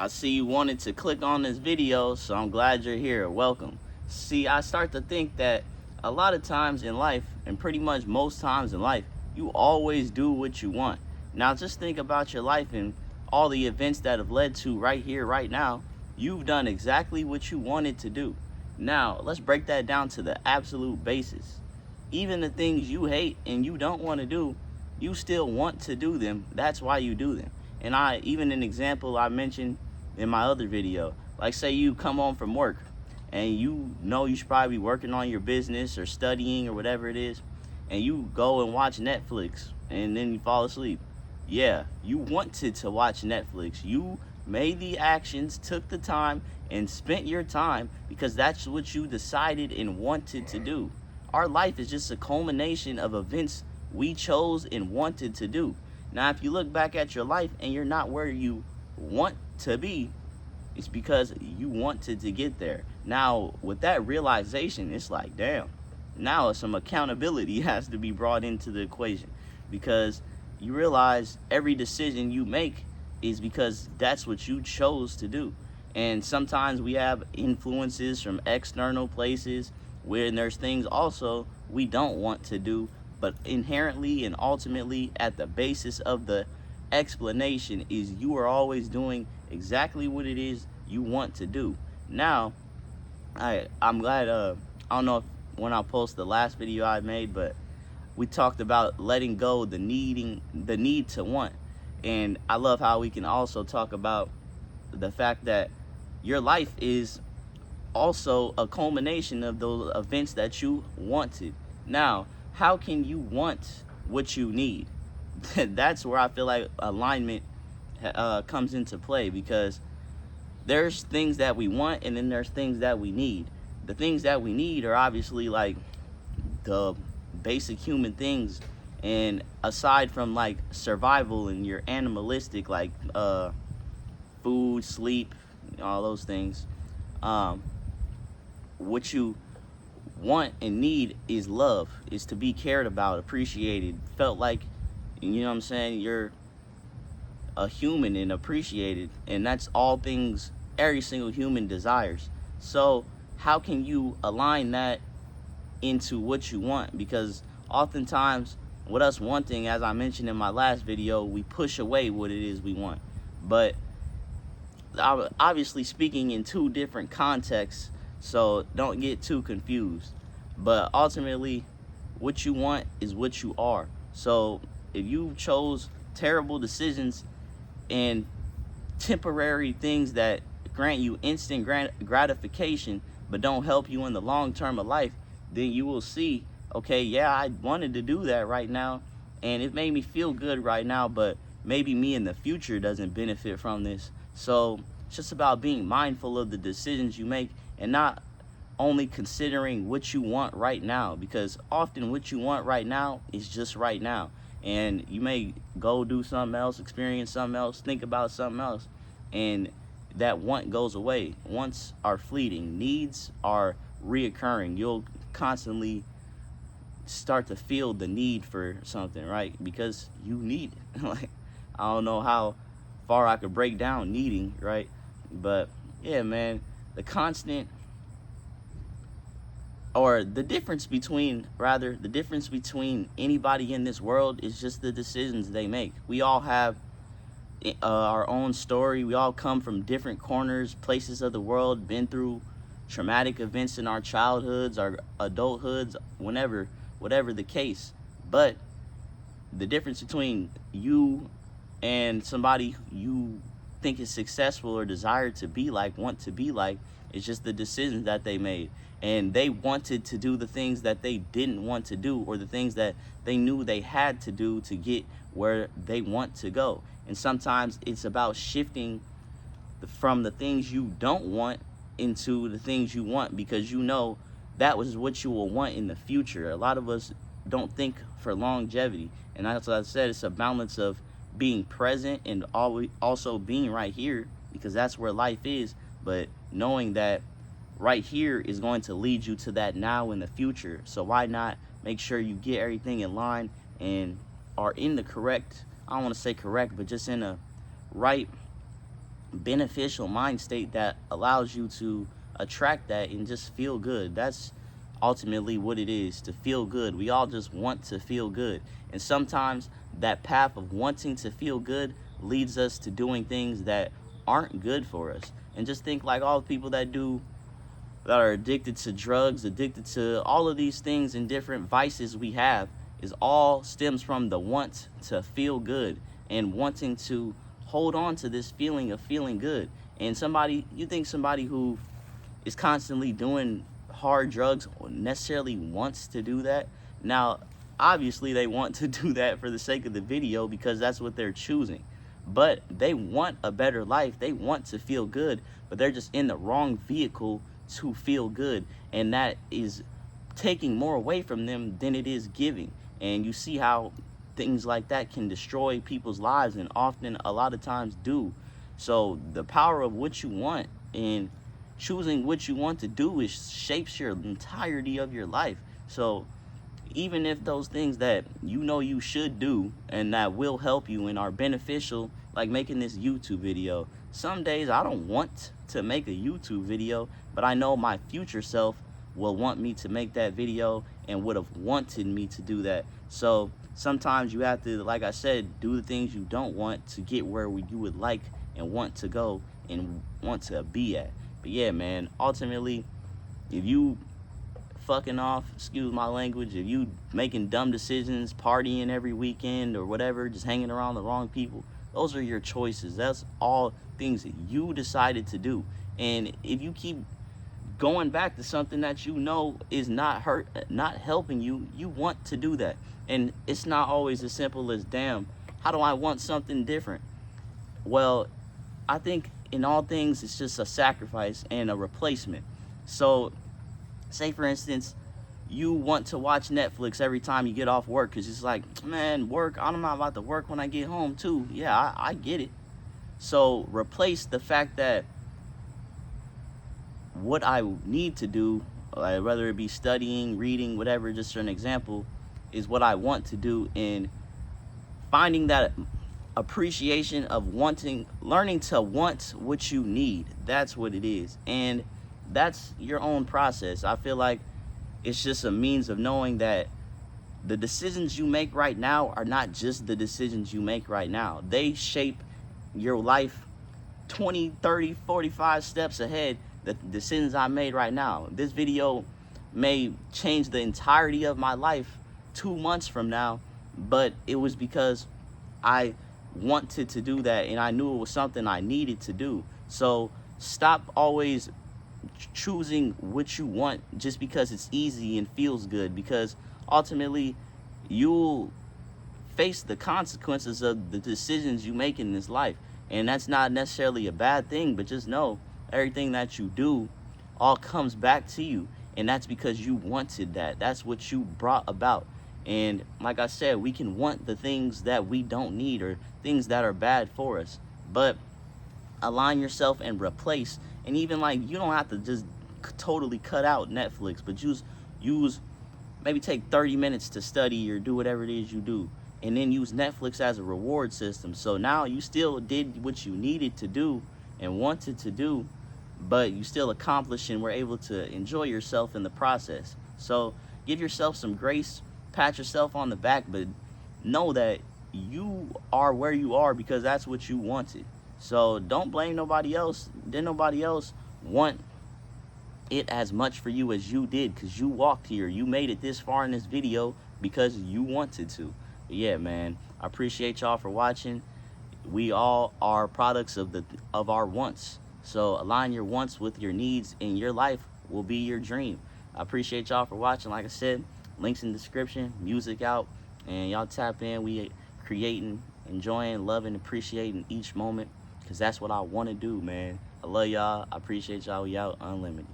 I see you wanted to click on this video, so I'm glad you're here. Welcome. See, I start to think that a lot of times in life, and pretty much most times in life, you always do what you want. Now, just think about your life and all the events that have led to right here, right now. You've done exactly what you wanted to do. Now, let's break that down to the absolute basis. Even the things you hate and you don't want to do, you still want to do them. That's why you do them. And even an example I mentioned in my other video, like say you come home from work and you know you should probably be working on your business or studying or whatever it is, and you go and watch Netflix and then you fall asleep. Yeah, you wanted to watch Netflix. You made the actions, took the time, and spent your time because that's what you decided and wanted to do. Our life is just a culmination of events we chose and wanted to do. Now, if you look back at your life and you're not where you want to be, it's because you wanted to get there. Now, with that realization, it's like, damn, now some accountability has to be brought into the equation because you realize every decision you make is because that's what you chose to do. And sometimes we have influences from external places where there's things also we don't want to do, but inherently and ultimately at the basis of the explanation is you are always doing exactly what it is you want to do. Now, I'm glad I don't know if when I post the last video I made, but we talked about letting go the need to want. And I love how we can also talk about the fact that your life is also a culmination of those events that you wanted. Now, how can you want what you need? That's where I feel like alignment comes into play, because there's things that we want and then there's things that we need. The things that we need are obviously like the basic human things, and aside from like survival and your animalistic like food, sleep, all those things, um, what you want and need is love, is to be cared about, appreciated, felt like, you know what I'm saying, you're a human and appreciated. And that's all things every single human desires. So how can you align that into what you want? Because oftentimes with us wanting, as I mentioned in my last video, we push away what it is we want. But obviously speaking in two different contexts, so don't get too confused. But ultimately, what you want is what you are. So if you chose terrible decisions and temporary things that grant you instant gratification but don't help you in the long term of life, then you will see, okay, yeah, I wanted to do that right now and it made me feel good right now, but maybe me in the future doesn't benefit from this. So it's just about being mindful of the decisions you make and not only considering what you want right now, because often what you want right now is just right now, and you may go do something else, experience something else, think about something else, and that want goes away. Wants are fleeting, needs are reoccurring. You'll constantly start to feel the need for something, right? Because you need it. Like, I don't know how far I could break down needing, right? But yeah, man, the constant, or the difference between, rather, the difference between anybody in this world is just the decisions they make. We all have our own story. We all come from different corners, places of the world, been through traumatic events in our childhoods, our adulthoods, whatever the case. But the difference between you and somebody you think is successful or desire to be like, want to be like, is just the decisions that they made. And they wanted to do the things that they didn't want to do, or the things that they knew they had to do to get where they want to go. And sometimes it's about shifting from the things you don't want into the things you want, because you know that was what you will want in the future. A lot of us don't think for longevity, and that's what I said. It's a balance of being present and also being right here, because that's where life is, but knowing that right here is going to lead you to that now in the future. So why not make sure you get everything in line and are in the correct, I don't want to say correct, but just in a right beneficial mind state that allows you to attract that and just feel good. That's ultimately what it is, to feel good. We all just want to feel good. And sometimes that path of wanting to feel good leads us to doing things that aren't good for us. And just think like all the people that are addicted to drugs, addicted to all of these things and different vices we have, is all stems from the want to feel good and wanting to hold on to this feeling of feeling good. And you think somebody who is constantly doing hard drugs necessarily wants to do that? Now, obviously they want to do that for the sake of the video because that's what they're choosing. But they want a better life. They want to feel good, but they're just in the wrong vehicle to feel good. And that is taking more away from them than it is giving. And you see how things like that can destroy people's lives, and often a lot of times do. So the power of what you want and choosing what you want to do is shapes your entirety of your life. So even if those things that you know you should do and that will help you and are beneficial, like making this YouTube video, some days I don't want to make a YouTube video, but I know my future self will want me to make that video and would have wanted me to do that. So sometimes you have to, like I said, do the things you don't want to get where you would like and want to go and want to be at. But yeah, man, ultimately, if you fucking off, excuse my language, if you making dumb decisions, partying every weekend or whatever, just hanging around the wrong people, those are your choices. That's all things that you decided to do. And if you keep going back to something that you know is not helping you, you want to do that. And it's not always as simple as, damn, how do I want something different? Well, I think in all things, it's just a sacrifice and a replacement. So say for instance, you want to watch Netflix every time you get off work because it's like, man, work, I'm not about to work when I get home too. Yeah, I get it. So replace the fact that what I need to do, whether it be studying, reading, whatever, just for an example, is what I want to do, in finding that appreciation of learning to want what you need. That's what it is. And that's your own process. I feel like it's just a means of knowing that the decisions you make right now are not just the decisions you make right now. They shape your life 20, 30, 45 steps ahead. The decisions I made right now. This video may change the entirety of my life 2 months from now, but it was because I wanted to do that and I knew it was something I needed to do. So stop always choosing what you want just because it's easy and feels good, because ultimately you'll face the consequences of the decisions you make in this life. And that's not necessarily a bad thing, but just know everything that you do all comes back to you, and that's because you wanted that. That's what you brought about. And like I said, we can want the things that we don't need or things that are bad for us, but align yourself and replace. And even like, you don't have to just totally cut out Netflix, but use maybe take 30 minutes to study or do whatever it is you do, and then use Netflix as a reward system. So now you still did what you needed to do and wanted to do, but you still accomplished and were able to enjoy yourself in the process. So give yourself some grace, pat yourself on the back, but know that you are where you are because that's what you wanted. So don't blame nobody else. Didn't nobody else want it as much for you as you did, because you walked here. You made it this far in this video because you wanted to. But yeah, man, I appreciate y'all for watching. We all are products of our wants. So align your wants with your needs, and your life will be your dream. I appreciate y'all for watching. Like I said, links in the description, music out, and y'all tap in. We creating, enjoying, loving, appreciating each moment, because that's what I want to do, man. I love y'all. I appreciate y'all. We out. Unlimited.